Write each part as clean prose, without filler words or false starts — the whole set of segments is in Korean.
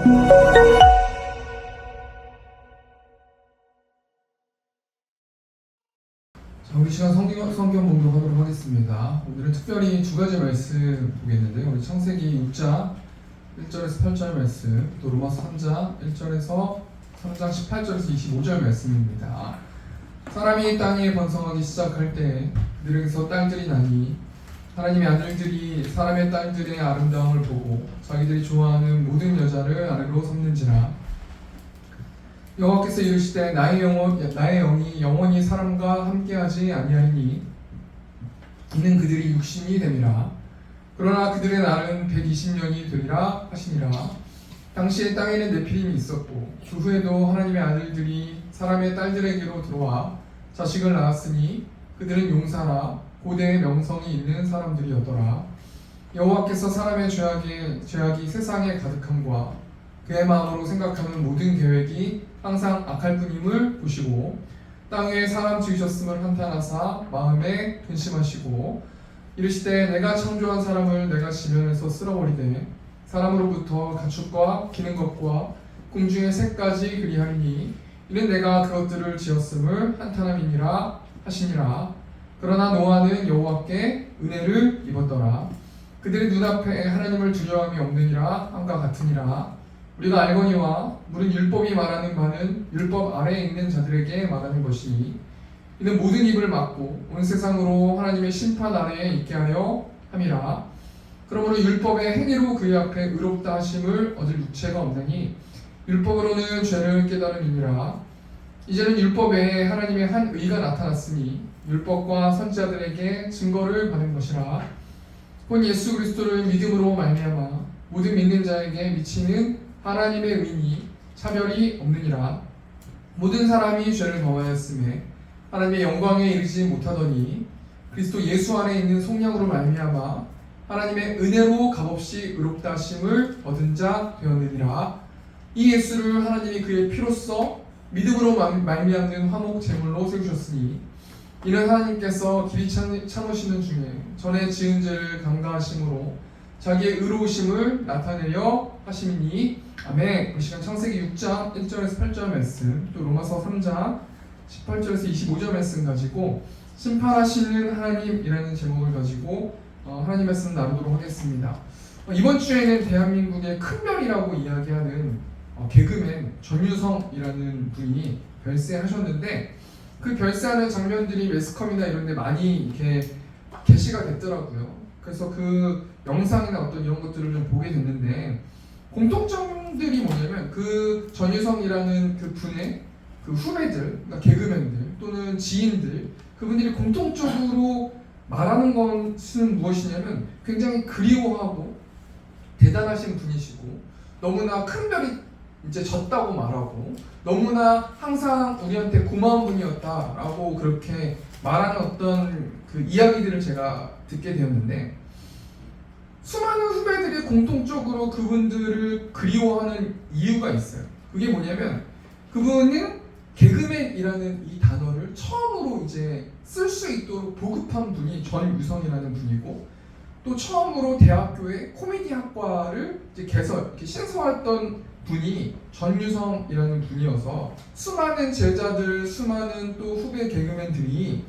자, 우리 시간 성경 봉독하도록 하겠습니다. 오늘은 특별히 두 가지 말씀 보겠는데요. 우리 창세기 6장 1절에서 8절 말씀, 또 로마서 3장 1절에서 3장 18절에서 25절 말씀입니다. 사람이 땅에 번성하기 시작할 때 그들에게서 딸들이 나니 하나님의 아들들이 사람의 딸들의 아름다움을 보고 자기들이 좋아하는 모든 여자를 아내로 삼는지라. 여호와께서 이르시되 나의 영이 영원히 사람과 함께하지 아니하리니 이는 그들이 육신이 됨이라. 그러나 그들의 날은 120년이 되리라 하시니라. 당시에 땅에는 네피림이 있었고 그 후에도 하나님의 아들들이 사람의 딸들에게로 들어와 자식을 낳았으니 그들은 용사라 고대의 명성이 있는 사람들이었더라. 여호와께서 사람의 죄악이 세상에 가득함과 그의 마음으로 생각하는 모든 계획이 항상 악할 뿐임을 보시고 땅 위에 사람 지으셨음을 한탄하사 마음에 근심하시고 이르시되 내가 창조한 사람을 내가 지면에서 쓸어버리되 사람으로부터 가축과 기는 것과 궁중의 새까지 그리하리니 이는 내가 그것들을 지었음을 한탄함이니라 하시니라. 그러나 노아는 여호와께 은혜를 입었더라. 그들의 눈앞에 하나님을 두려움이 없느니라 함과 같으니라. 우리가 알거니와 물은 율법이 말하는 바는 율법 아래에 있는 자들에게 말하는 것이니 이는 모든 입을 막고 온 세상으로 하나님의 심판 아래에 있게 하려 함이라. 그러므로 율법의 행위로 그의 앞에 의롭다 하심을 얻을 육체가 없나니 율법으로는 죄를 깨달음이니라. 이제는 율법 외에 하나님의 한 의가 나타났으니 율법과 선지자들에게 증거를 받은 것이라. 곧 예수 그리스도를 믿음으로 말미암아 모든 믿는 자에게 미치는 하나님의 의니 차별이 없느니라. 모든 사람이 죄를 범하였음에 하나님의 영광에 이르지 못하더니 그리스도 예수 안에 있는 속량으로 말미암아 하나님의 은혜로 값없이 의롭다 하심을 얻은 자 되었느니라. 이 예수를 하나님이 그의 피로써 믿음으로 말미암는 화목 제물로 세우셨으니 이는 하나님께서 길이 참으시는 중에 전에 지은 죄를 감가하심으로 자기의 의로우심을 나타내려 하심이니 아멘. 이 시간 창세기 6장 1절에서 8절 말씀, 또 로마서 3장 18절에서 25절 말씀 가지고 심판하시는 하나님이라는 제목을 가지고 하나님 말씀 나누도록 하겠습니다. 이번 주에는 대한민국의 큰별이라고 이야기하는 개그맨 전유성이라는 분이 별세하셨는데 그 별세하는 장면들이 매스컴이나 이런 데 많이 이렇게 게시가 됐더라고요. 그래서 그 영상이나 어떤 이런 것들을 좀 보게 됐는데 공통점들이 뭐냐면 그 전유성이라는 그 분의 그 후배들, 그러니까 개그맨들 또는 지인들, 그분들이 공통적으로 말하는 것은 무엇이냐면 굉장히 그리워하고 대단하신 분이시고 너무나 큰 별이 이제 졌다고 말하고 너무나 항상 우리한테 고마운 분이었다라고 그렇게 말하는 어떤 그 이야기들을 제가 듣게 되었는데 수많은 후배들이 공통적으로 그분들을 그리워하는 이유가 있어요. 그게 뭐냐면 그분은 개그맨이라는 이 단어를 처음으로 이제 쓸 수 있도록 보급한 분이 전유성이라는 분이고 또 처음으로 대학교의 코미디 학과를 이제 이렇게 신설했던 분이 전유성이라는 분이어서 수많은 제자들, 수많은 또 후배 개그맨들이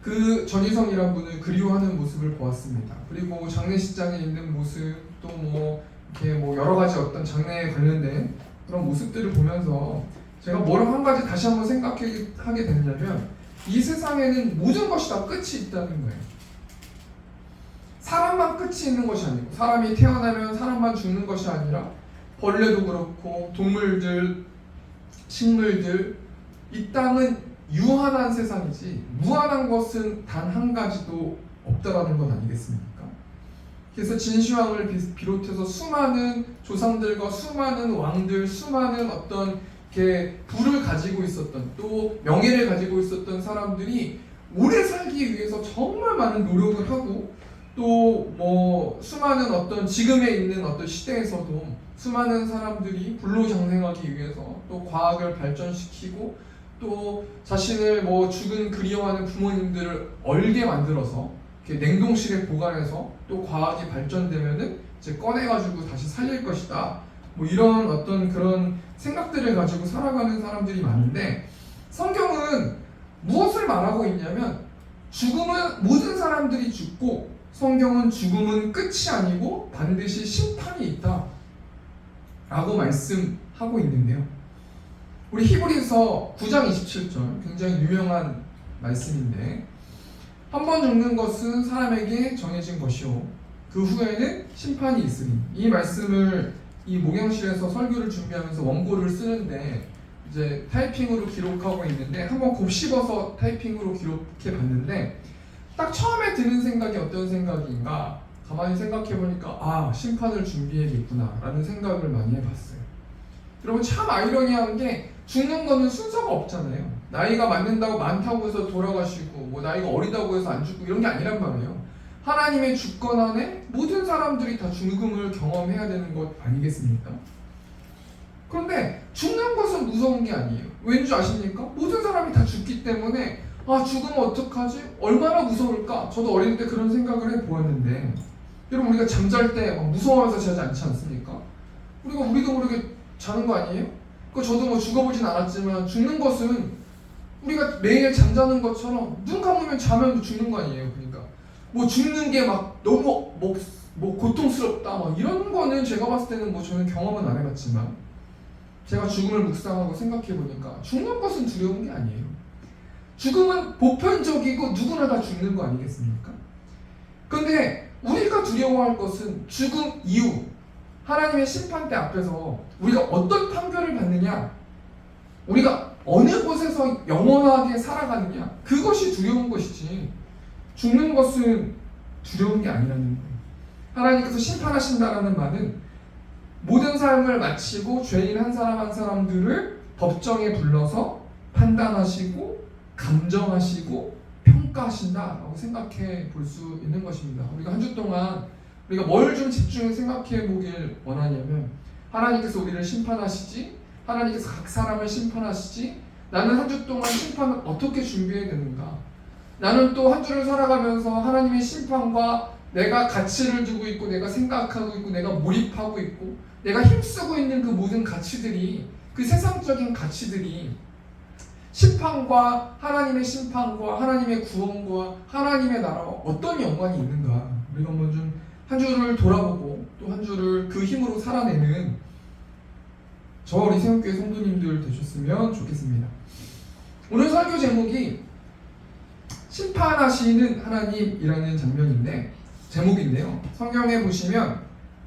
그 전유성이라는 분을 그리워하는 모습을 보았습니다. 그리고 장례식장에 있는 모습, 또 이렇게 여러 가지 어떤 장례에 관련된 그런 모습들을 보면서 제가 뭐라고 한 가지 다시 한번 생각하게 됐냐면 이 세상에는 모든 것이 다 끝이 있다는 거예요. 사람만 끝이 있는 것이 아니고 사람이 태어나면 사람만 죽는 것이 아니라 벌레도 그렇고 동물들, 식물들, 이 땅은 유한한 세상이지 무한한 것은 단 한 가지도 없다라는 것 아니겠습니까? 그래서 진시황을 비롯해서 수많은 조상들과 수많은 왕들, 수많은 어떤 부를 가지고 있었던 또 명예를 가지고 있었던 사람들이 오래 살기 위해서 정말 많은 노력을 하고 또 수많은 어떤 지금에 있는 어떤 시대에서도 수많은 사람들이 불로장생하기 위해서 또 과학을 발전시키고 또 자신을 죽은 그리워하는 부모님들을 얼게 만들어서 이렇게 냉동실에 보관해서 또 과학이 발전되면은 이제 꺼내가지고 다시 살릴 것이다 뭐 이런 어떤 그런 생각들을 가지고 살아가는 사람들이 많은데, 성경은 무엇을 말하고 있냐면 죽음은 모든 사람들이 죽고, 성경은 죽음은 끝이 아니고 반드시 심판이 있다 라고 말씀하고 있는데요. 우리 히브리서 9장 27절 굉장히 유명한 말씀인데, 한 번 죽는 것은 사람에게 정해진 것이요 그 후에는 심판이 있으니, 이 말씀을 이 목양실에서 설교를 준비하면서 원고를 쓰는데 이제 타이핑으로 기록하고 있는데, 한번 곱씹어서 타이핑으로 기록해 봤는데 딱 처음에 드는 생각이 어떤 생각인가, 가만히 생각해 보니까 아, 심판을 준비해야겠구나 라는 생각을 많이 해봤어요. 여러분, 참 아이러니한 게 죽는 거는 순서가 없잖아요. 나이가 많다고 해서 돌아가시고, 뭐 나이가 어리다고 해서 안 죽고 이런 게 아니란 말이에요. 하나님의 주권 안에 모든 사람들이 다 죽음을 경험해야 되는 것 아니겠습니까? 그런데 죽는 것은 무서운 게 아니에요. 왠지 아십니까? 모든 사람이 다 죽기 때문에 아, 죽으면 어떡하지? 얼마나 무서울까? 저도 어릴 때 그런 생각을 해보았는데, 여러분, 우리가 잠잘 때 무서워해서 자지 않지 않습니까? 우리도 모르게 자는 거 아니에요? 저도 뭐 죽어보진 않았지만 죽는 것은 우리가 매일 잠자는 것처럼 눈 감으면 자면 죽는 거 아니에요. 그러니까 뭐 죽는 게 막 너무 뭐 고통스럽다 막 이런 거는 제가 봤을 때는 뭐 저는 경험은 안 해봤지만, 제가 죽음을 묵상하고 생각해 보니까 죽는 것은 두려운 게 아니에요. 죽음은 보편적이고 누구나 다 죽는 거 아니겠습니까? 그런데 우리가 두려워할 것은 죽음 이후 하나님의 심판대 앞에서 우리가 어떤 판결을 받느냐, 우리가 어느 곳에서 영원하게 살아가느냐, 그것이 두려운 것이지 죽는 것은 두려운 게 아니라는 거예요. 하나님께서 심판하신다라는 말은 모든 삶을 마치고 죄인 한 사람 한 사람들을 법정에 불러서 판단하시고 감정하시고 평가하신다라고 생각해 볼 수 있는 것입니다. 우리가 한 주 동안 우리가 뭘 좀 집중해 생각해 보길 원하냐면, 하나님께서 우리를 심판하시지, 하나님께서 각 사람을 심판하시지, 나는 한 주 동안 심판을 어떻게 준비해야 되는가, 나는 또 한 주를 살아가면서 하나님의 심판과 내가 가치를 두고 있고 내가 생각하고 있고 내가 몰입하고 있고 내가 힘쓰고 있는 그 모든 가치들이, 그 세상적인 가치들이 심판과 하나님의 심판과 하나님의 구원과 하나님의 나라와 어떤 연관이 있는가, 우리가 한번 좀 한 주를 돌아보고 또 한 주를 그 힘으로 살아내는 저와 우리 세운교회 성도님들 되셨으면 좋겠습니다. 오늘 설교 제목이 심판하시는 하나님이라는 제목인데요. 성경에 보시면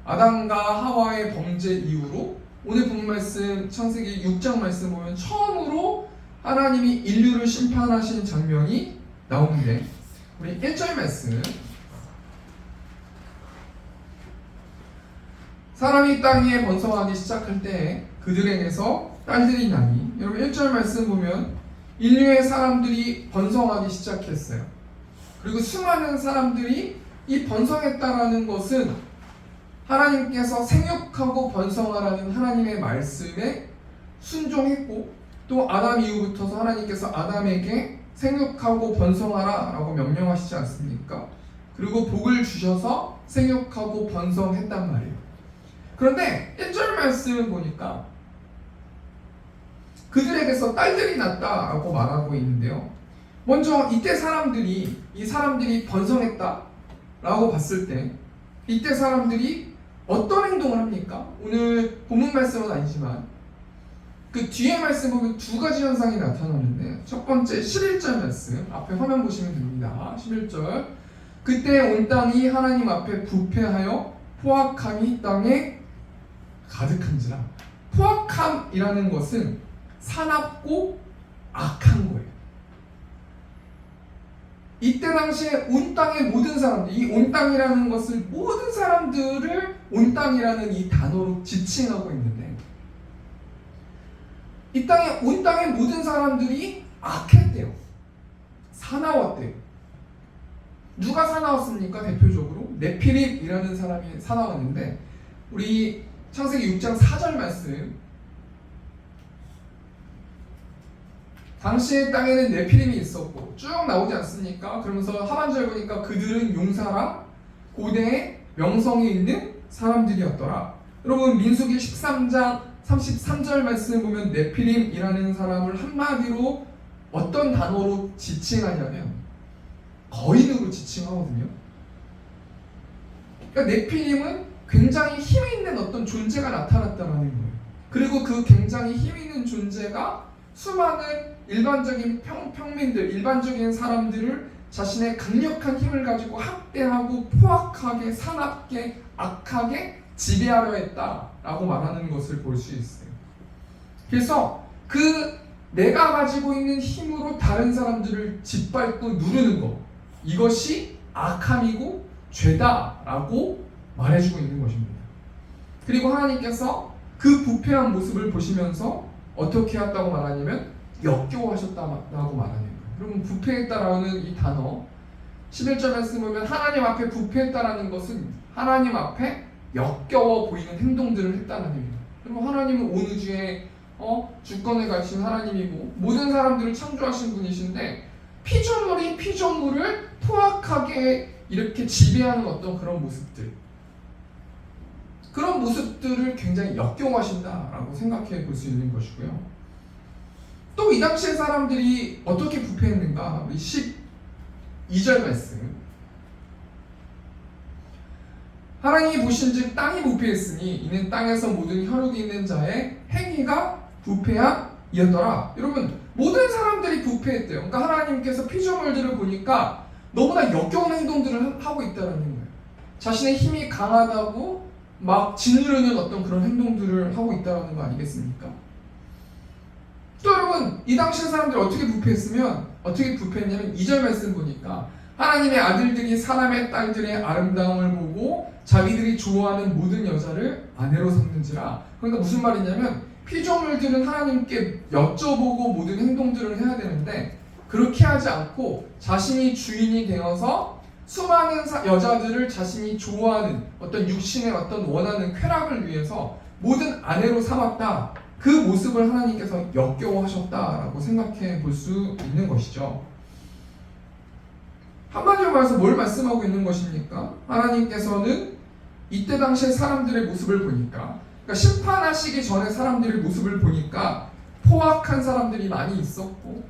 아담과 하와의 범죄 이후로 오늘 본 말씀 창세기 6장 말씀 보면 처음으로 하나님이 인류를 심판하신 장면이 나오는데, 우리 1절 말씀, 사람이 땅 위에 번성하기 시작할 때 그들에게서 딸들이 나니, 여러분 1절 말씀 보면 인류의 사람들이 번성하기 시작했어요. 그리고 수많은 사람들이 이 번성했다라는 것은 하나님께서 생육하고 번성하라는 하나님의 말씀에 순종했고, 또 아담 이후부터서 하나님께서 아담에게 생육하고 번성하라 라고 명령하시지 않습니까? 그리고 복을 주셔서 생육하고 번성했단 말이에요. 그런데 1절 말씀을 보니까 그들에게서 딸들이 났다라고 말하고 있는데요. 먼저 이때 이 사람들이 번성했다라고 봤을 때 이때 사람들이 어떤 행동을 합니까? 오늘 본문 말씀은 아니지만 그 뒤에 말씀 보면 두 가지 현상이 나타나는데, 첫 번째 11절 말씀 앞에 화면 보시면 됩니다. 11절, 그때 온 땅이 하나님 앞에 부패하여 포악함이 땅에 가득한지라. 포악함이라는 것은 사납고 악한 거예요. 이때 당시에 온 땅의 모든 사람들, 이 온 땅이라는 것을 모든 사람들을 온 땅이라는 이 단어로 지칭하고 있는데, 온 땅의 모든 사람들이 악했대요. 사나웠대요. 누가 사나웠습니까? 대표적으로 네피림이라는 사람이 사나웠는데, 우리 창세기 6장 4절 말씀, 당시의 땅에는 네피림이 있었고 쭉 나오지 않습니까? 그러면서 하반절 보니까 그들은 용사라 고대에 명성이 있는 사람들이었더라. 여러분 민수기 13장 33절 말씀 보면 네피림이라는 사람을 한마디로 어떤 단어로 지칭하냐면 거인으로 지칭하거든요. 그러니까 네피림은 굉장히 힘 있는 어떤 존재가 나타났다는 거예요. 그리고 그 굉장히 힘 있는 존재가 수많은 일반적인 평민들, 일반적인 사람들을 자신의 강력한 힘을 가지고 학대하고 포악하게, 사납게, 악하게 지배하려 했다라고 말하는 것을 볼 수 있어요. 그래서 그 내가 가지고 있는 힘으로 다른 사람들을 짓밟고 누르는 것, 이것이 악함이고 죄다라고 말해주고 있는 것입니다. 그리고 하나님께서 그 부패한 모습을 보시면서 어떻게 했다고 말하냐면 역겨워하셨다고 말하는 거예요. 여러분 부패했다라는 이 단어 11절 말씀 보면 하나님 앞에 부패했다라는 것은 하나님 앞에 역겨워 보이는 행동들을 했다는 얘기입니다. 그리고 하나님은 온 우주에 주권을 가진 하나님이고 모든 사람들을 창조하신 분이신데 피조물을 포악하게 이렇게 지배하는 어떤 그런 모습들을 굉장히 역겨워하신다라고 생각해 볼 수 있는 것이고요. 또 이 당시의 사람들이 어떻게 부패했는가? 12절 말씀. 하나님이 보신즉 땅이 부패했으니 이는 땅에서 모든 혈육이 있는 자의 행위가 부패함이었더라. 여러분 모든 사람들이 부패했대요. 그러니까 하나님께서 피조물들을 보니까 너무나 역겨운 행동들을 하고 있다는 거예요. 자신의 힘이 강하다고 막 짓누르는 어떤 그런 행동들을 하고 있다는 거 아니겠습니까? 또 여러분 이 당시의 사람들이 어떻게 부패했냐면 2절 말씀 보니까 하나님의 아들들이 사람의 딸들의 아름다움을 보고 자기들이 좋아하는 모든 여자를 아내로 삼는지라. 그러니까 무슨 말이냐면 피조물들은 하나님께 여쭤보고 모든 행동들을 해야 되는데 그렇게 하지 않고 자신이 주인이 되어서 수많은 여자들을 자신이 좋아하는 어떤 육신의 어떤 원하는 쾌락을 위해서 모든 아내로 삼았다. 그 모습을 하나님께서 역겨워하셨다라고 생각해 볼 수 있는 것이죠. 한마디로 말해서 뭘 말씀하고 있는 것입니까? 하나님께서는 이때 당시에 사람들의 모습을 보니까, 그러니까 심판하시기 전에 사람들의 모습을 보니까 포악한 사람들이 많이 있었고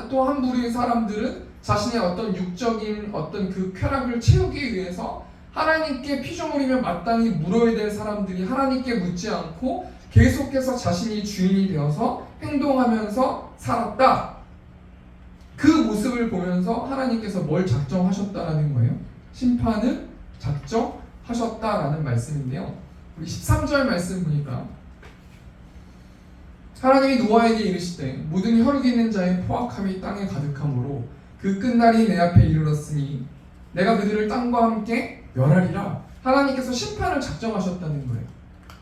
또 한 부류의 사람들은 자신의 어떤 육적인 어떤 그 쾌락을 채우기 위해서 하나님께 피조물이면 마땅히 물어야 될 사람들이 하나님께 묻지 않고 계속해서 자신이 주인이 되어서 행동하면서 살았다. 그 모습을 보면서 하나님께서 뭘 작정하셨다라는 거예요? 심판을 작정하셨다라는 말씀인데요. 우리 13절 말씀 보니까 하나님이 노아에게 이르시되 모든 혈육이 있는 자의 포악함이 땅에 가득하므로 그 끝날이 내 앞에 이르렀으니 내가 그들을 땅과 함께 멸하리라. 하나님께서 심판을 작정하셨다는 거예요.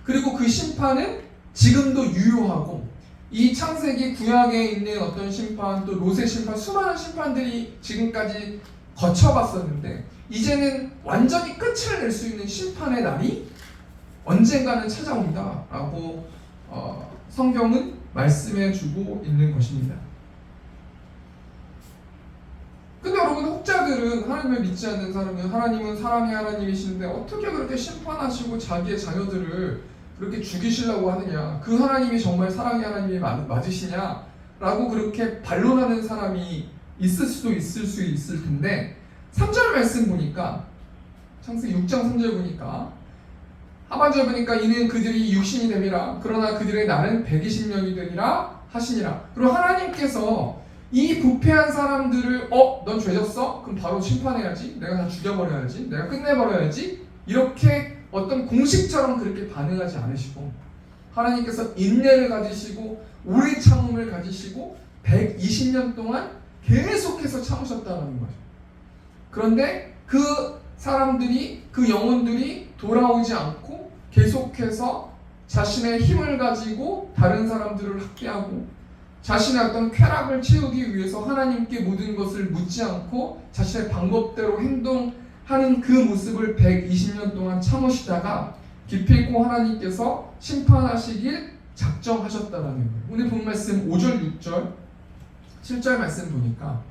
그리고 그 심판은 지금도 유효하고 이 창세기 구약에 있는 어떤 심판 또 롯의 심판 수많은 심판들이 지금까지 거쳐봤었는데 이제는 완전히 끝을 낼 수 있는 심판의 날이 언젠가는 찾아온다 라고 성경은 말씀해주고 있는 것입니다. 근데 여러분 혹자들은 하나님을 믿지 않는 사람은 하나님은 사랑의 하나님이신데 어떻게 그렇게 심판하시고 자기의 자녀들을 그렇게 죽이시려고 하느냐, 그 하나님이 정말 사랑의 하나님이 맞으시냐 라고 그렇게 반론하는 사람이 있을 수 있을 텐데 3절 말씀 보니까 창세기 6장 3절 보니까 하반절 보니까 이는 그들이 육신이 됨이라 그러나 그들의 날은 120년이 되리라 하시니라. 그리고 하나님께서 이 부패한 사람들을 넌 죄졌어? 그럼 바로 심판해야지, 내가 다 죽여버려야지, 내가 끝내버려야지 이렇게 어떤 공식처럼 그렇게 반응하지 않으시고 하나님께서 인내를 가지시고 오래 참음을 가지시고 120년 동안 계속해서 참으셨다는 거죠. 그런데 그 사람들이, 그 영혼들이 돌아오지 않고 계속해서 자신의 힘을 가지고 다른 사람들을 학대하고 자신의 어떤 쾌락을 채우기 위해서 하나님께 모든 것을 묻지 않고 자신의 방법대로 행동하는 그 모습을 120년 동안 참으시다가 기필코 하나님께서 심판하시길 작정하셨다는 거예요. 오늘 본 말씀 5절, 6절, 7절 말씀 보니까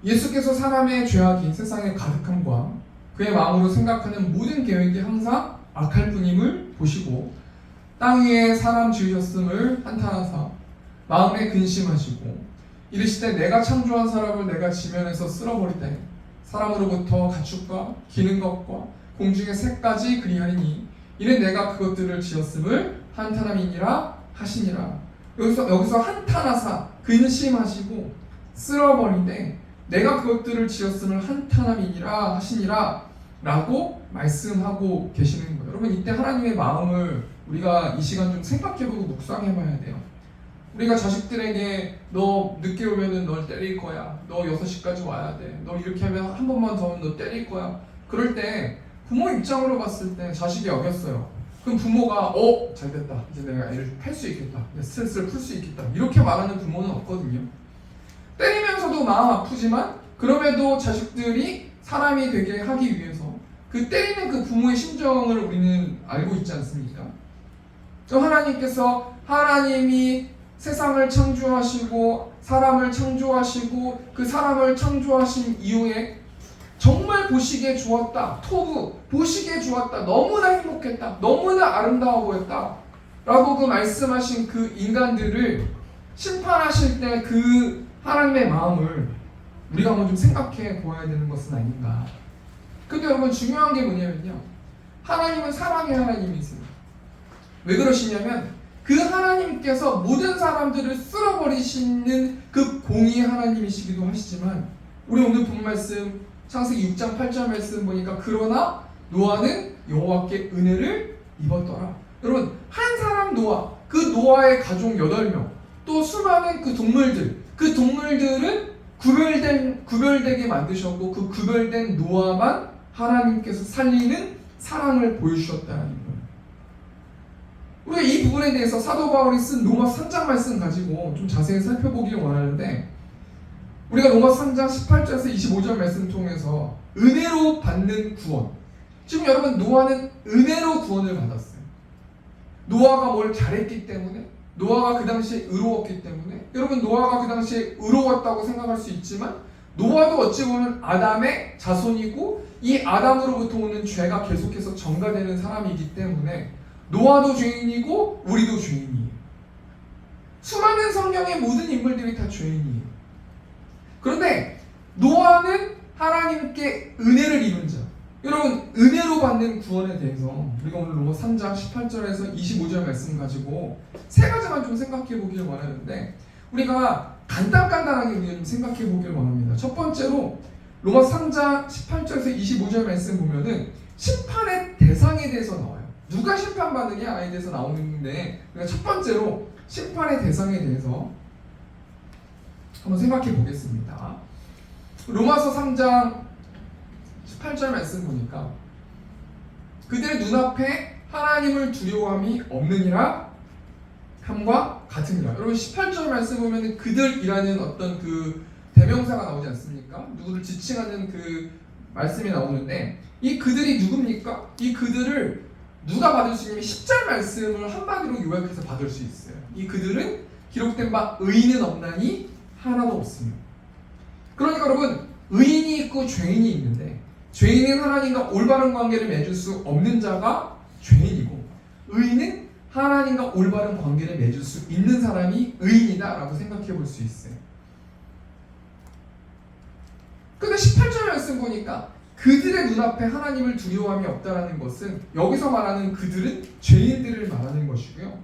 예수께서 사람의 죄악이 세상에 가득함과 그의 마음으로 생각하는 모든 계획이 항상 악할 뿐임을 보시고 땅 위에 사람 지으셨음을 한탄하사 마음에 근심하시고 이르시되 내가 창조한 사람을 내가 지면에서 쓸어버리되 사람으로부터 가축과 기는 것과 공중의 새까지 그리하리니 이는 내가 그것들을 지었음을 한탄함이니라 하시니라. 여기서 한탄하사 근심하시고 쓸어버리되 내가 그것들을 지었음을 한탄함이니라 하시니라 라고 말씀하고 계시는 거예요. 여러분, 이때 하나님의 마음을 우리가 이 시간 좀 생각해보고 묵상해봐야 돼요. 우리가 자식들에게 너 늦게 오면은 널 때릴 거야, 너 6시까지 와야 돼, 너 이렇게 하면 한 번만 더 하면 너 때릴 거야. 그럴 때 부모 입장으로 봤을 때 자식이 어겼어요. 그럼 부모가 잘됐다, 이제 내가 애를 팰 수 있겠다, 스트레스를 풀 수 있겠다, 이렇게 말하는 부모는 없거든요. 때리면서도 마음 아프지만 그럼에도 자식들이 사람이 되게 하기 위해서 그 때리는 그 부모의 심정을 우리는 알고 있지 않습니까? 또 하나님이 세상을 창조하시고 사람을 창조하시고 그 사람을 창조하신 이후에 정말 보시기에 좋았다, 토부 보시기에 좋았다, 너무나 행복했다, 너무나 아름다워 보였다 라고 그 말씀하신 그 인간들을 심판하실 때 그 하나님의 마음을 우리가 한번 좀 생각해 보아야 되는 것은 아닌가. 근데 여러분, 중요한 게 뭐냐면요, 하나님은 사랑의 하나님이세요. 왜 그러시냐면 그 하나님께서 모든 사람들을 쓸어버리시는 그 공의의 하나님이시기도 하시지만, 우리 오늘 본 말씀 창세기 6장 8절 말씀 보니까 그러나 노아는 여호와께 은혜를 입었더라. 여러분, 한 사람 노아, 그 노아의 가족 8명, 또 수많은 그 동물들은 구별되게 만드셨고 그 구별된 노아만 하나님께서 살리는 사랑을 보여주셨다는 거예요. 우리가 이 부분에 대해서 사도 바울이 쓴 로마서 3장 말씀 가지고 좀 자세히 살펴보기를 원하는데, 우리가 로마서 3장 18절에서 25절 말씀 통해서 은혜로 받는 구원, 지금 여러분, 노아는 은혜로 구원을 받았어요. 노아가 뭘 잘했기 때문에, 노아가 그 당시에 의로웠기 때문에, 여러분, 노아가 그 당시에 의로웠다고 생각할 수 있지만 노아도 어찌 보면 아담의 자손이고 이 아담으로부터 오는 죄가 계속해서 전가되는 사람이기 때문에 노아도 죄인이고 우리도 죄인이에요. 수많은 성경의 모든 인물들이 다 죄인이에요. 그런데 노아는 하나님께 은혜를 입은 자, 여러분, 은혜로 받는 구원에 대해서 우리가 오늘 로마 3장 18절에서 25절 말씀 가지고 세 가지만 좀 생각해 보길 원하는데, 우리가 간단하게 우리가 좀 생각해 보길 원합니다. 첫 번째로 로마 3장 18절에서 25절 말씀 보면은 심판의 대상에 대해서 나와요. 누가 심판받느냐에 대해서 나오는데, 우리가 첫 번째로 심판의 대상에 대해서 한번 생각해 보겠습니다. 로마서 3장 18절 말씀 보니까 그들의 눈앞에 하나님을 두려워함이 없느니라 함과 같으니라. 여러분, 18절 말씀 보면 그들이라는 어떤 그 대명사가 나오지 않습니까? 누구를 지칭하는 그 말씀이 나오는데, 이 그들이 누굽니까? 이 그들을 누가 받을 수 있냐면 10절 말씀을 한마디로 요약해서 받을 수 있어요. 이 그들은 기록된 바 의인은 없나니 하나도 없습니다. 그러니까 여러분, 의인이 있고 죄인이 있는데, 죄인은 하나님과 올바른 관계를 맺을 수 없는 자가 죄인이고, 의인은 하나님과 올바른 관계를 맺을 수 있는 사람이 의인이다 라고 생각해 볼 수 있어요. 근데 18절 말씀 보니까 그들의 눈앞에 하나님을 두려워함이 없다라는 것은, 여기서 말하는 그들은 죄인들을 말하는 것이고요.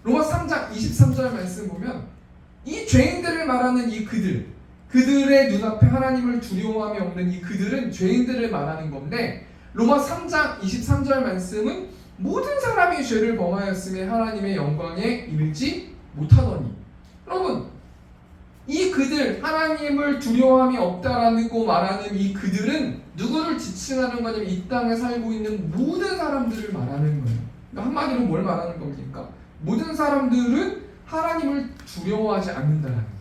로마 3장 23절 말씀 보면 이 죄인들을 말하는 이 그들의 눈앞에 하나님을 두려워함이 없는 이 그들은 죄인들을 말하는 건데, 로마 3장 23절 말씀은 모든 사람이 죄를 범하였음에 하나님의 영광에 이르지 못하더니, 여러분, 이 그들, 하나님을 두려워함이 없다라고 말하는 이 그들은 누구를 지칭하는 거냐면 이 땅에 살고 있는 모든 사람들을 말하는 거예요. 그러니까 한마디로 뭘 말하는 겁니까? 모든 사람들은 하나님을 두려워하지 않는다라는 거예요.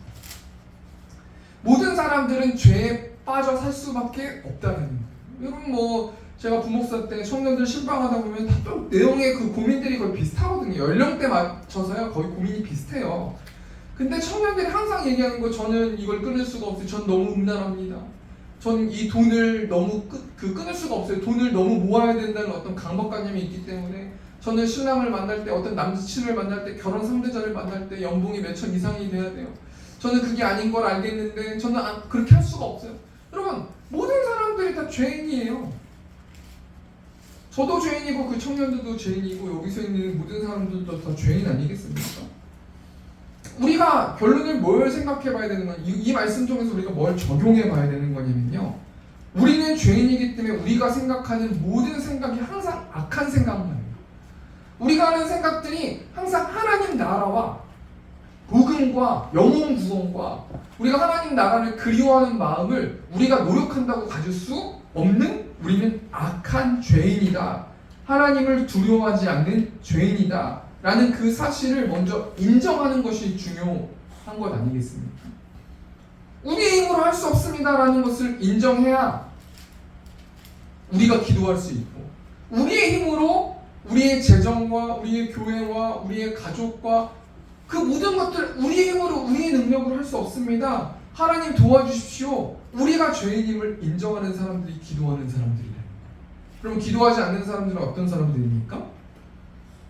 모든 사람들은 죄에 빠져 살 수밖에 없다는 거예요. 여러분, 제가 부목사 때 청년들 신방하다 보면 다 좀 내용의 그 고민들이 거의 비슷하거든요. 연령대 맞춰서요, 거의 고민이 비슷해요. 근데 청년들이 항상 얘기하는 거, 저는 이걸 끊을 수가 없어요. 전 너무 음란합니다. 저는 이 돈을 너무 끊을 수가 없어요. 돈을 너무 모아야 된다는 어떤 강박관념이 있기 때문에 저는 신랑을 만날 때, 어떤 남친을 만날 때, 결혼 상대자를 만날 때 연봉이 몇천 이상이 돼야 돼요. 저는 그게 아닌 걸 알겠는데 저는 그렇게 할 수가 없어요. 여러분, 모든 사람들이 다 죄인이에요. 저도 죄인이고 그 청년들도 죄인이고 여기서 있는 모든 사람들도 다 죄인 아니겠습니까? 우리가 결론을 뭘 생각해 봐야 되는 건, 이 말씀 중에서 우리가 뭘 적용해 봐야 되는 거냐면요, 우리는 죄인이기 때문에 우리가 생각하는 모든 생각이 항상 악한 생각만이에요. 우리가 하는 생각들이 항상 하나님 나라와 복음과 영혼 구원과 우리가 하나님 나라를 그리워하는 마음을 우리가 노력한다고 가질 수 없는, 우리는 악한 죄인이다, 하나님을 두려워하지 않는 죄인이다 라는 그 사실을 먼저 인정하는 것이 중요한 것 아니겠습니까? 우리의 힘으로 할 수 없습니다 라는 것을 인정해야 우리가 기도할 수 있고, 우리의 힘으로 우리의 재정과 우리의 교회와 우리의 가족과 그 모든 것들 우리의 힘으로 우리의 능력으로 할 수 없습니다, 하나님 도와주십시오, 우리가 죄인임을 인정하는 사람들이 기도하는 사람들이다. 그럼 기도하지 않는 사람들은 어떤 사람들입니까?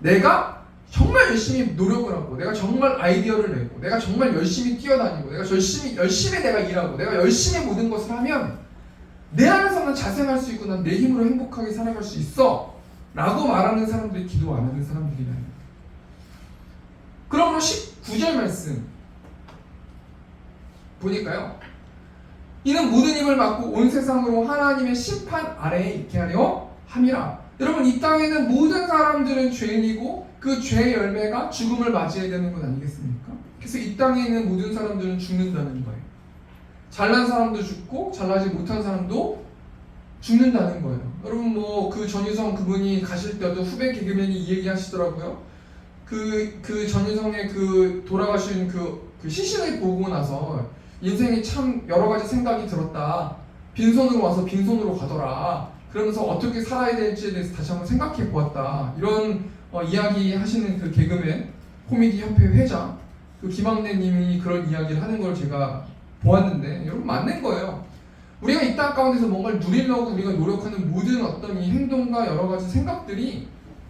내가 정말 열심히 노력을 하고, 내가 정말 아이디어를 내고, 내가 정말 열심히 뛰어다니고, 내가 열심히 내가 일하고, 내가 열심히 모든 것을 하면 내 안에서는 자생할 수 있고 난 내 힘으로 행복하게 살아갈 수 있어 라고 말하는 사람들이 기도 안 하는 사람들이다. 그러므로 19절 말씀 보니까요, 이는 모든 힘을 맡고 온 세상으로 하나님의 심판 아래에 있게 하려 함이라. 여러분, 이 땅에는 모든 사람들은 죄인이고 그 죄의 열매가 죽음을 맞이해야 되는 것 아니겠습니까? 그래서 이 땅에 있는 모든 사람들은 죽는다는 거예요. 잘난 사람도 죽고 잘나지 못한 사람도 죽는다는 거예요. 여러분, 뭐 그 전유성 그분이 가실 때도 후배 개그맨이 이 얘기 하시더라고요. 그 전유성의 그 돌아가신 그 시신을 보고 나서 인생이 참 여러 가지 생각이 들었다, 빈손으로 와서 빈손으로 가더라, 그러면서 어떻게 살아야 될지에 대해서 다시 한번 생각해 보았다, 이런 이야기 하시는 그 개그맨 코미디 협회 회장 그 김학래님이 그런 이야기를 하는 걸 제가 보았는데, 여러분, 맞는 거예요. 우리가 이 땅 가운데서 뭔가를 누리려고 우리가 노력하는 모든 어떤 이 행동과 여러 가지 생각들이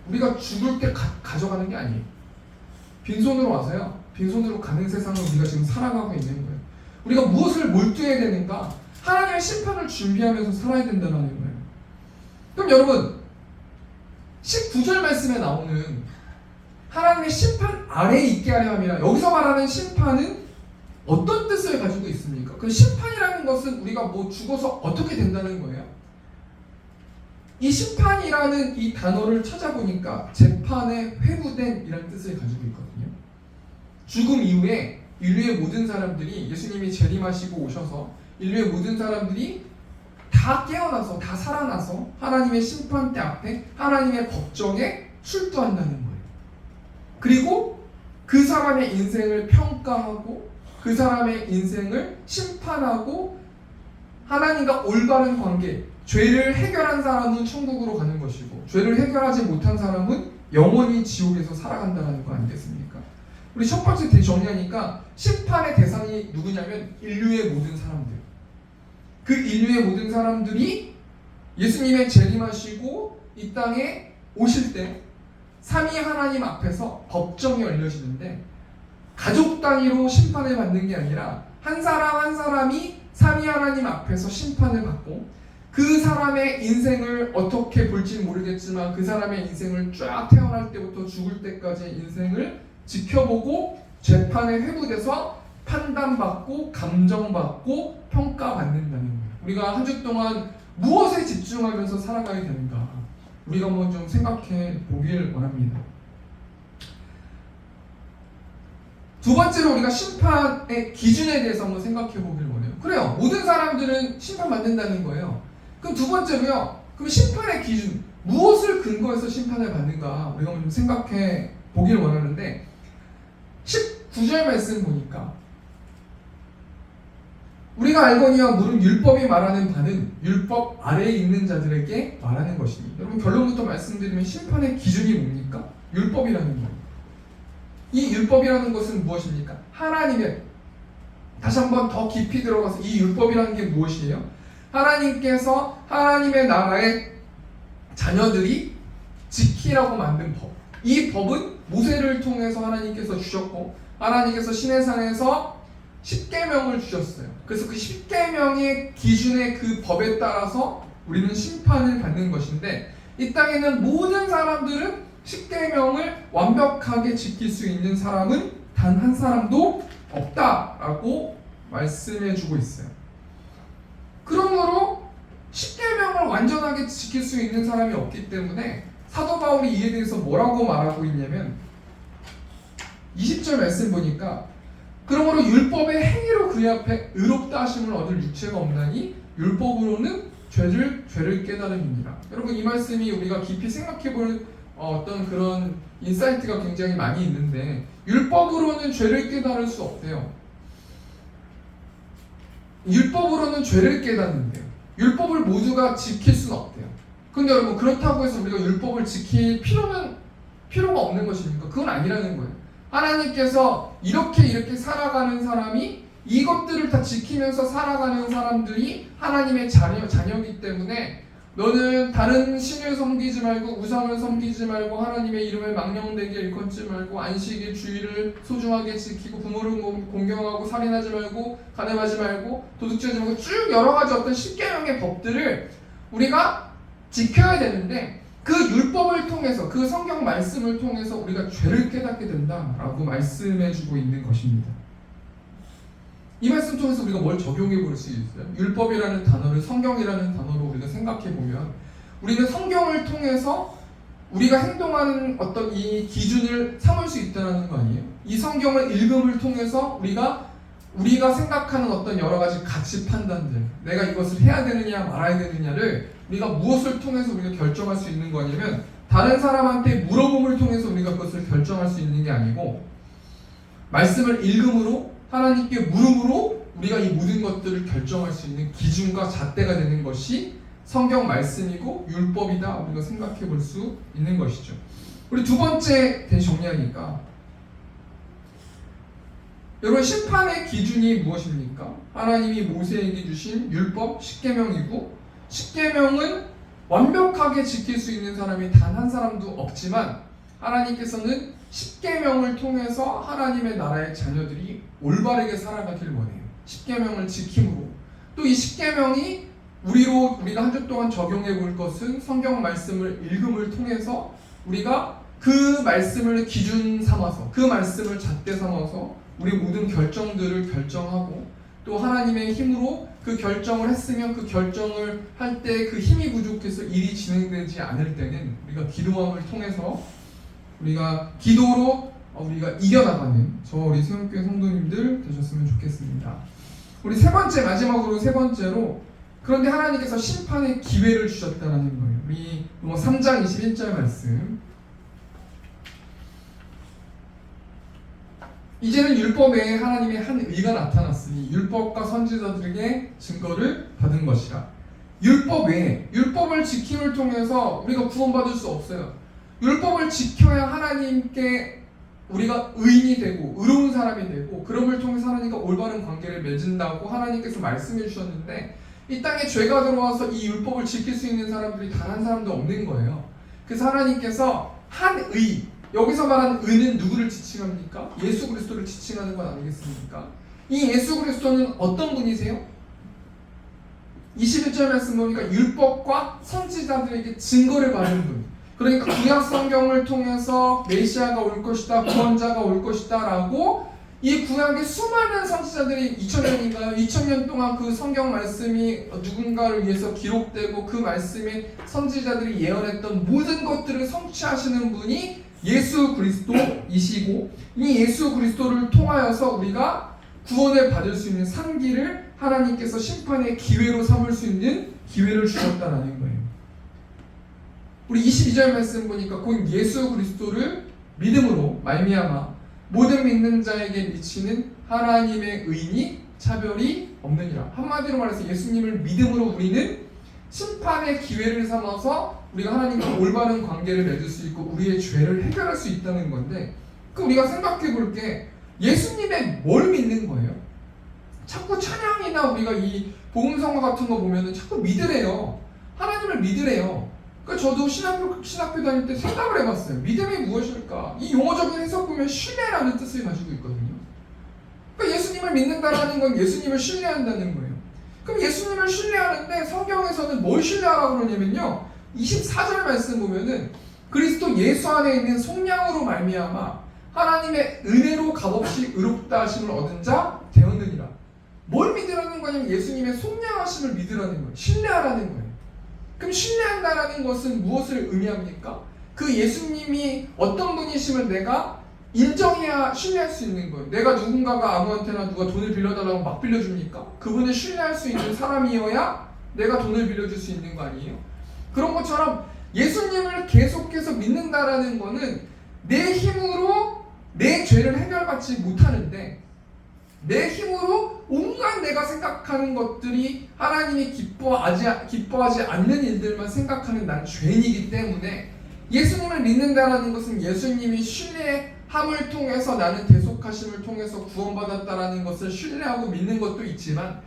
우리가 죽을 때 가져가는 게 아니에요. 빈손으로 와서요, 빈손으로 가는 세상을 우리가 지금 살아가고 있는 거예요. 우리가 무엇을 몰두해야 되는가? 하나님의 심판을 준비하면서 살아야 된다는 거예요. 그럼 여러분, 19절 말씀에 나오는 하나님의 심판 아래에 있게 하려 함이라, 여기서 말하는 심판은 어떤 뜻을 가지고 있습니까? 그 심판이라는 것은 우리가 뭐 죽어서 어떻게 된다는 거예요? 이 심판이라는 이 단어를 찾아보니까 재판에 회부된이라는 뜻을 가지고 있거든요. 죽음 이후에 인류의 모든 사람들이, 예수님이 재림하시고 오셔서 인류의 모든 사람들이 다 깨어나서, 다 살아나서 하나님의 심판대 앞에 하나님의 법정에 출두한다는 거예요. 그리고 그 사람의 인생을 평가하고 그 사람의 인생을 심판하고 하나님과 올바른 관계, 죄를 해결한 사람은 천국으로 가는 것이고 죄를 해결하지 못한 사람은 영원히 지옥에서 살아간다는 거 아니겠습니까? 우리 첫 번째 정리하니까 심판의 대상이 누구냐면 인류의 모든 사람들. 그 인류의 모든 사람들이 예수님의 재림하시고 이 땅에 오실 때 삼위 하나님 앞에서 법정이 열려지는데, 가족 단위로 심판을 받는 게 아니라 한 사람 한 사람이 삼위 하나님 앞에서 심판을 받고, 그 사람의 인생을 어떻게 볼지 모르겠지만 그 사람의 인생을 쫙 태어날 때부터 죽을 때까지의 인생을 지켜보고 재판에 회부돼서 판단받고 감정받고 평가받는다는 거예요. 우리가 한 주 동안 무엇에 집중하면서 살아가야 되는가, 우리가 한번 좀 생각해 보길 원합니다. 두 번째로 우리가 심판의 기준에 대해서 한번 생각해 보길 원해요. 그래요, 모든 사람들은 심판받는다는 거예요. 그럼 두 번째로요, 그럼 심판의 기준, 무엇을 근거해서 심판을 받는가 우리가 한번 좀 생각해 보길 원하는데, 19절 말씀 보니까 우리가 알거니와 물은 율법이 말하는 바는 율법 아래에 있는 자들에게 말하는 것이니. 여러분, 결론부터 말씀드리면 심판의 기준이 뭡니까? 율법이라는 거예요. 이 율법이라는 것은 무엇입니까? 하나님의, 다시 한번 더 깊이 들어가서 이 율법이라는 게 무엇이에요? 하나님께서 하나님의 나라의 자녀들이 지키라고 만든 법. 이 법은 모세를 통해서 하나님께서 주셨고, 하나님께서 시내산에서 십계명을 주셨어요. 그래서 그 십계명의 기준의 그 법에 따라서 우리는 심판을 받는 것인데, 이 땅에는 모든 사람들은 십계명을 완벽하게 지킬 수 있는 사람은 단 한 사람도 없다라고 말씀해주고 있어요. 그러므로 십계명을 완전하게 지킬 수 있는 사람이 없기 때문에 사도 바울이 이에 대해서 뭐라고 말하고 있냐면 20절 말씀 보니까 그러므로 율법의 행위로 그의 앞에 의롭다 하심을 얻을 육체가 없나니 율법으로는 죄를 깨달음이니라. 여러분, 이 말씀이 우리가 깊이 생각해볼 어떤 그런 인사이트가 굉장히 많이 있는데, 율법으로는 죄를 깨달을 수 없대요. 율법으로는 죄를 깨닫는데요. 율법을 모두가 지킬 수는 없대요. 근데 여러분, 그렇다고 해서 우리가 율법을 지킬 필요가 없는 것입니까? 그건 아니라는 거예요. 하나님께서 이렇게 살아가는 사람이, 이것들을 다 지키면서 살아가는 사람들이 하나님의 자녀이기 때문에 너는 다른 신을 섬기지 말고 우상을 섬기지 말고 하나님의 이름을 망령되게 일컫지 말고 안식일 주일을 소중하게 지키고 부모를 공경하고 살인하지 말고 간음하지 말고 도둑질하지 말고 쭉 여러 가지 어떤 십계명의 법들을 우리가 지켜야 되는데, 그 율법을 통해서, 그 성경 말씀을 통해서 우리가 죄를 깨닫게 된다라고 말씀해주고 있는 것입니다. 이 말씀 통해서 우리가 뭘 적용해 볼 수 있어요? 율법이라는 단어를 성경이라는 단어로 우리가 생각해 보면, 우리는 성경을 통해서 우리가 행동하는 어떤 이 기준을 삼을 수 있다는 거 아니에요? 이 성경을 읽음을 통해서 우리가 생각하는 어떤 여러 가지 가치 판단들, 내가 이것을 해야 되느냐 말아야 되느냐를 우리가 무엇을 통해서 우리가 결정할 수 있는 거냐면, 다른 사람한테 물어봄을 통해서 우리가 그것을 결정할 수 있는 게 아니고, 말씀을 읽음으로 하나님께 물음으로 우리가 이 모든 것들을 결정할 수 있는 기준과 잣대가 되는 것이 성경 말씀이고 율법이다, 우리가 생각해 볼 수 있는 것이죠. 우리 두 번째 정리하니까, 여러분, 심판의 기준이 무엇입니까? 하나님이 모세에게 주신 율법 십계명이고, 십계명은 완벽하게 지킬 수 있는 사람이 단 한 사람도 없지만, 하나님께서는 십계명을 통해서 하나님의 나라의 자녀들이 올바르게 살아가길 원해요. 십계명을 지킴으로. 또 이 십계명이 우리가 한 주 동안 적용해 볼 것은 성경 말씀을 읽음을 통해서 우리가 그 말씀을 기준 삼아서, 그 말씀을 잣대 삼아서 우리 모든 결정들을 결정하고, 또 하나님의 힘으로 그 결정을 했으면 그 결정을 할 때 그 힘이 부족해서 일이 진행되지 않을 때는 우리가 기도함을 통해서 우리가 기도로 우리가 이겨나가는 우리 세움교회 성도님들 되셨으면 좋겠습니다. 우리 마지막으로 세 번째로, 그런데 하나님께서 심판의 기회를 주셨다는 거예요. 우리 로마 3장 21절 말씀. 이제는 율법 외에 하나님의 한 의가 나타났으니 율법과 선지자들에게 증거를 받은 것이라. 율법 외에, 율법을 지킴을 통해서 우리가 구원받을 수 없어요. 율법을 지켜야 하나님께 우리가 의인이 되고 의로운 사람이 되고, 그럼을 통해서 하나님과 올바른 관계를 맺은다고 하나님께서 말씀해 주셨는데, 이 땅에 죄가 들어와서 이 율법을 지킬 수 있는 사람들이 단 한 사람도 없는 거예요. 그래서 하나님께서 한 의, 여기서 말하는 의는 누구를 지칭합니까? 예수 그리스도를 지칭하는 건 아니겠습니까? 이 예수 그리스도는 어떤 분이세요? 21절 말씀 보니까 율법과 선지자들에게 증거를 받은 분. 그러니까 구약 성경을 통해서 메시아가 올 것이다, 구원자가 올 것이다 라고 이 구약의 수많은 선지자들이 2000년 동안 그 성경 말씀이 누군가를 위해서 기록되고, 그 말씀에 선지자들이 예언했던 모든 것들을 성취하시는 분이 예수 그리스도이시고, 이 예수 그리스도를 통하여서 우리가 구원을 받을 수 있는 상기를 하나님께서 심판의 기회로 삼을 수 있는 기회를 주셨다는 거예요. 우리 22절 말씀 보니까 곧 예수 그리스도를 믿음으로 말미암아 모든 믿는 자에게 미치는 하나님의 의인이 차별이 없느니라. 한마디로 말해서 예수님을 믿음으로 우리는 심판의 기회를 삼아서 우리가 하나님과 올바른 관계를 맺을 수 있고 우리의 죄를 해결할 수 있다는 건데, 그 우리가 생각해 볼 게, 예수님의 뭘 믿는 거예요? 자꾸 찬양이나 우리가 이 복음성화 같은 거 보면은 자꾸 믿으래요. 하나님을 믿으래요. 그러니까 저도 신학교 다닐 때 생각을 해봤어요. 믿음이 무엇일까? 이 용어적인 해석 보면 신뢰라는 뜻을 가지고 있거든요. 그러니까 예수님을 믿는다라는 건 예수님을 신뢰한다는 거예요. 그럼 예수님을 신뢰하는데 성경에서는 뭘 신뢰하라고 그러냐면요, 24절 말씀 보면은 그리스도 예수 안에 있는 속량으로 말미암아 하나님의 은혜로 값없이 의롭다 하심을 얻은 자 되었느니라. 뭘 믿으라는 거냐면 예수님의 속량하심을 믿으라는 거예요. 신뢰하라는 거예요. 그럼 신뢰한다라는 것은 무엇을 의미합니까? 그 예수님이 어떤 분이심을 내가 인정해야 신뢰할 수 있는 거예요. 내가 누군가가 아무한테나 누가 돈을 빌려달라고 막 빌려줍니까? 그분을 신뢰할 수 있는 사람이어야 내가 돈을 빌려줄 수 있는 거 아니에요? 그런 것처럼 예수님을 계속해서 믿는다라는 거는 내 힘으로 내 죄를 해결받지 못하는데, 내 힘으로 온갖 내가 생각하는 것들이 하나님이 기뻐하지 않는 일들만 생각하는 난 죄인이기 때문에 예수님을 믿는다라는 것은 예수님이 신뢰함을 통해서 나는 대속하심을 통해서 구원받았다라는 것을 신뢰하고 믿는 것도 있지만,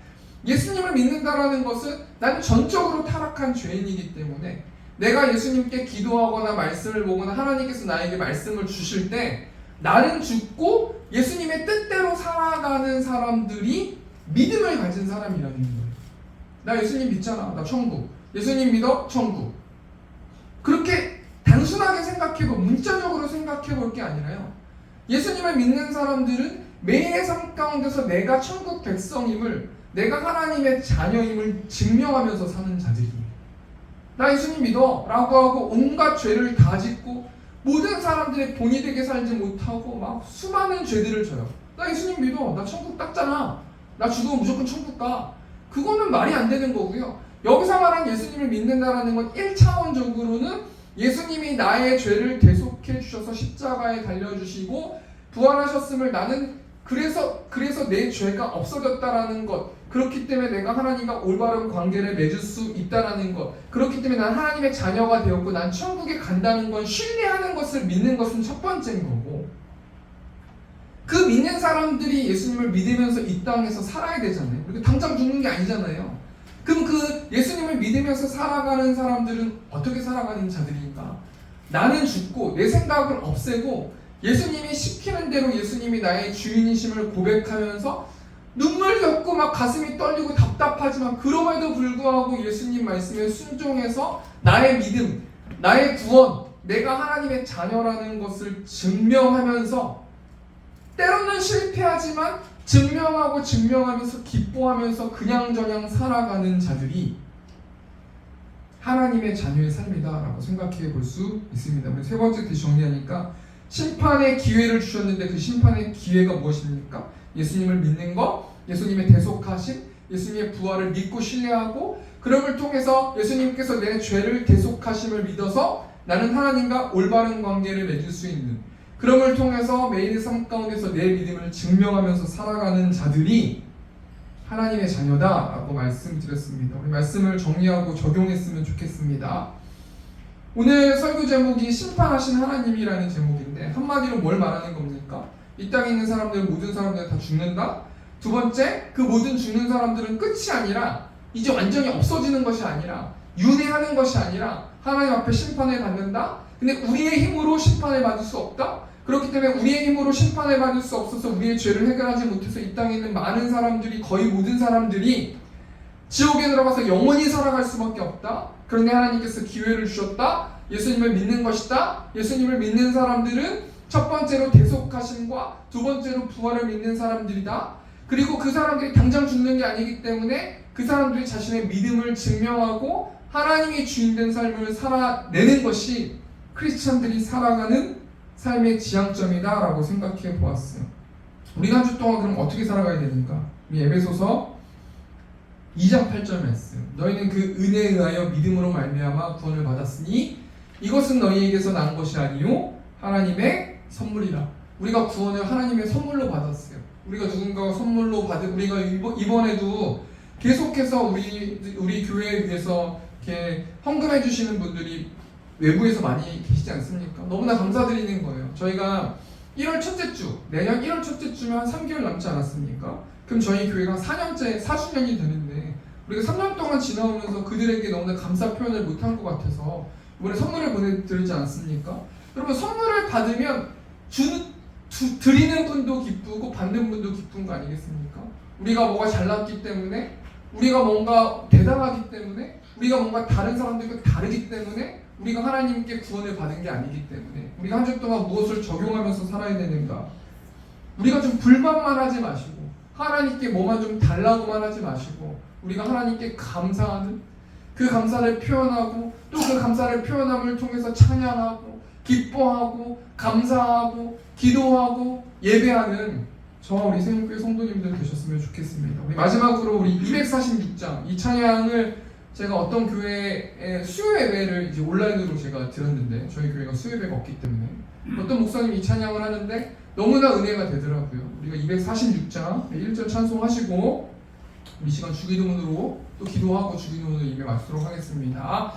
예수님을 믿는다라는 것은 나는 전적으로 타락한 죄인이기 때문에 내가 예수님께 기도하거나 말씀을 보거나 하나님께서 나에게 말씀을 주실 때 나는 죽고 예수님의 뜻대로 살아가는 사람들이 믿음을 가진 사람이라는 거예요. 나 예수님 믿잖아. 나 천국. 예수님 믿어? 천국. 그렇게 단순하게 생각해볼, 문자적으로 생각해볼 게 아니라요, 예수님을 믿는 사람들은 매일의 삶 가운데서 내가 천국 백성임을, 내가 하나님의 자녀임을 증명하면서 사는 자들이에요. 나 예수님 믿어 라고 하고 온갖 죄를 다 짓고 모든 사람들의 본이 되게 살지 못하고 막 수많은 죄들을 져요. 나 예수님 믿어. 나 천국 땄잖아. 나 죽으면 무조건 천국 가. 그거는 말이 안 되는 거고요. 여기서 말한 예수님을 믿는다라는 건 1차원적으로는 예수님이 나의 죄를 대속해 주셔서 십자가에 달려주시고 부활하셨음을 나는 그래서 내 죄가 없어졌다라는 것, 그렇기 때문에 내가 하나님과 올바른 관계를 맺을 수 있다라는 것, 그렇기 때문에 난 하나님의 자녀가 되었고 난 천국에 간다는 건 신뢰하는 것을 믿는 것은 첫 번째인 거고, 그 믿는 사람들이 예수님을 믿으면서 이 땅에서 살아야 되잖아요. 그리고 당장 죽는 게 아니잖아요. 그럼 그 예수님을 믿으면서 살아가는 사람들은 어떻게 살아가는 자들인가? 나는 죽고 내 생각을 없애고 예수님이 시키는 대로 예수님이 나의 주인이심을 고백하면서 눈물 겪고 막 가슴이 떨리고 답답하지만 그럼에도 불구하고 예수님 말씀에 순종해서 나의 믿음, 나의 구원, 내가 하나님의 자녀라는 것을 증명하면서, 때로는 실패하지만 증명하면서 기뻐하면서 그냥저냥 살아가는 자들이 하나님의 자녀의 삶이다라고 생각해 볼 수 있습니다. 우리 세 번째 다시 정리하니까, 심판의 기회를 주셨는데 그 심판의 기회가 무엇입니까? 예수님을 믿는 것, 예수님의 대속하심, 예수님의 부활을 믿고 신뢰하고, 그럼을 통해서 예수님께서 내 죄를 대속하심을 믿어서 나는 하나님과 올바른 관계를 맺을 수 있는, 그럼을 통해서 매일의 삶 가운데서 내 믿음을 증명하면서 살아가는 자들이 하나님의 자녀다라고 말씀드렸습니다. 우리 말씀을 정리하고 적용했으면 좋겠습니다. 오늘 설교 제목이 심판하신 하나님이라는 제목인데, 한마디로 뭘 말하는 겁니까? 이 땅에 있는 사람들, 모든 사람들 다 죽는다? 두 번째, 그 모든 죽는 사람들은 끝이 아니라 이제 완전히 없어지는 것이 아니라 윤회하는 것이 아니라 하나님 앞에 심판을 받는다? 근데 우리의 힘으로 심판을 받을 수 없다? 그렇기 때문에 우리의 힘으로 심판을 받을 수 없어서 우리의 죄를 해결하지 못해서 이 땅에 있는 많은 사람들이, 거의 모든 사람들이 지옥에 들어가서 영원히 살아갈 수밖에 없다. 그런데 하나님께서 기회를 주셨다. 예수님을 믿는 것이다. 예수님을 믿는 사람들은 첫 번째로 대속하심과 두 번째로 부활을 믿는 사람들이다. 그리고 그 사람들이 당장 죽는 게 아니기 때문에 그 사람들이 자신의 믿음을 증명하고 하나님이 주인된 삶을 살아내는 것이 크리스찬들이 살아가는 삶의 지향점이다라고 생각해 보았어요. 우리가 한 주 동안 그럼 어떻게 살아가야 되는가? 이 에베소서 2장 8절 말씀. 너희는 그 은혜에 의하여 믿음으로 말미암아 구원을 받았으니 이것은 너희에게서 난 것이 아니요 하나님의 선물이라. 우리가 구원을 하나님의 선물로 받았어요. 우리가 누군가가 선물로 받은, 우리가 이번에도 계속해서 우리 교회에 위해서 이렇게 헌금해 주시는 분들이 외부에서 많이 계시지 않습니까? 너무나 감사드리는 거예요. 저희가 1월 첫째 주, 내년 1월 첫째 주면 한 3개월 남지 않았습니까? 그럼 저희 교회가 4년째 4주년이 되는데 우리가 3년 동안 지나오면서 그들에게 너무나 감사 표현을 못한 것 같아서 이번에 선물을 보내드리지 않습니까? 여러분 선물을 받으면 드리는 분도 기쁘고 받는 분도 기쁜 거 아니겠습니까? 우리가 뭐가 잘났기 때문에, 우리가 뭔가 대단하기 때문에, 우리가 뭔가 다른 사람들과 다르기 때문에, 우리가 하나님께 구원을 받은 게 아니기 때문에, 우리가 한 주 동안 무엇을 적용하면서 살아야 되는가? 우리가 좀 불만만 하지 마시고 하나님께 뭐만 좀 달라고만 하지 마시고 우리가 하나님께 감사하는 그 감사를 표현하고 또 그 감사를 표현함을 통해서 찬양하고 기뻐하고 감사하고 기도하고 예배하는 저와 우리 생명교회 성도님들 되셨으면 좋겠습니다. 우리 마지막으로 우리 246장 이 찬양을 제가 어떤 교회의 수요 예배를 이제 온라인으로 제가 들었는데 저희 교회가 수요 예배가 없기 때문에 어떤 목사님이 이 찬양을 하는데 너무나 은혜가 되더라고요. 우리가 246장 1절 찬송하시고 우리 시간 주기도문으로 또 기도하고 주기도문으로 임해 마치도록 하겠습니다.